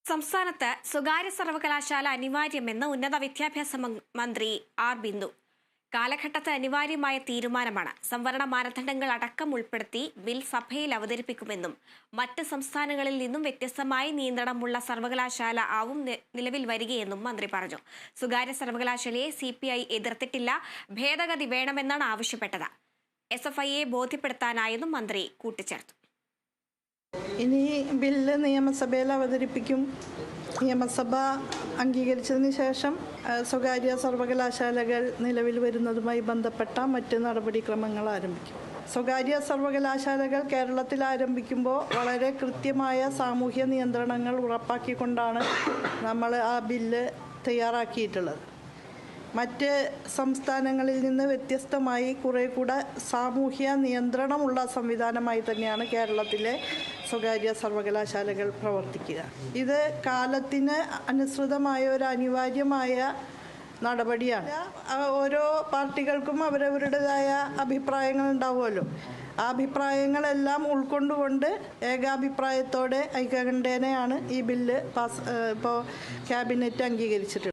സംസ്ഥാനത്ത് സ്വകാര്യ സർവകലാശാല അനിവാര്യമെന്ന് ഉന്നത വിദ്യാഭ്യാസ മന്ത്രി ആർ ബിന്ദു. കാലഘട്ടത്തിൽ അനിവാര്യമായ തീരുമാനമാണ്. സംവരണ മാനദണ്ഡങ്ങൾ അടക്കം ഉൾപ്പെടുത്തി ബിൽ സഭയിൽ അവതരിപ്പിക്കുമെന്നും മറ്റ് സംസ്ഥാനങ്ങളിൽ നിന്നും വ്യത്യസ്തമായി നിയന്ത്രണമുള്ള സർവകലാശാല ആവും നിലവിൽ വരികയെന്നും മന്ത്രി പറഞ്ഞു. സ്വകാര്യ സർവകലാശാലയെ CPI എതിർത്തിട്ടില്ല, ഭേദഗതി വേണമെന്നാണ് ആവശ്യപ്പെട്ടത്. SFIയെ ബോധ്യപ്പെടുത്താനായെന്നും മന്ത്രി കൂട്ടിച്ചേർത്തു. ഇനി ബില്ല് നിയമസഭയിൽ അവതരിപ്പിക്കും. നിയമസഭ അംഗീകരിച്ചതിന് ശേഷം സ്വകാര്യ സർവകലാശാലകൾ നിലവിൽ വരുന്നതുമായി ബന്ധപ്പെട്ട മറ്റ് നടപടിക്രമങ്ങൾ ആരംഭിക്കും. സ്വകാര്യ സർവകലാശാലകൾ കേരളത്തിൽ ആരംഭിക്കുമ്പോൾ വളരെ കൃത്യമായ സാമൂഹ്യ നിയന്ത്രണങ്ങൾ ഉറപ്പാക്കിക്കൊണ്ടാണ് നമ്മൾ ആ ബില്ല് തയ്യാറാക്കിയിട്ടുള്ളത്. മറ്റ് സംസ്ഥാനങ്ങളിൽ നിന്ന് വ്യത്യസ്തമായി കുറേ കൂടെ സാമൂഹ്യ നിയന്ത്രണമുള്ള സംവിധാനമായി തന്നെയാണ് കേരളത്തിലെ സ്വകാര്യ സർവകലാശാലകൾ പ്രവർത്തിക്കുക. ഇത് കാലത്തിന് അനുസൃതമായ ഒരു അനിവാര്യമായ നടപടിയാണ്. ഓരോ പാർട്ടികൾക്കും അവരവരുടേതായ അഭിപ്രായങ്ങൾ ഉണ്ടാവുമല്ലോ. ആ അഭിപ്രായങ്ങളെല്ലാം ഉൾക്കൊണ്ടുകൊണ്ട് ഏകാഭിപ്രായത്തോടെ ഐക്യകണ്ഠേനയാണ് ഈ ബില്ല് ഇപ്പോൾ ക്യാബിനറ്റ് അംഗീകരിച്ചിട്ടുള്ളത്.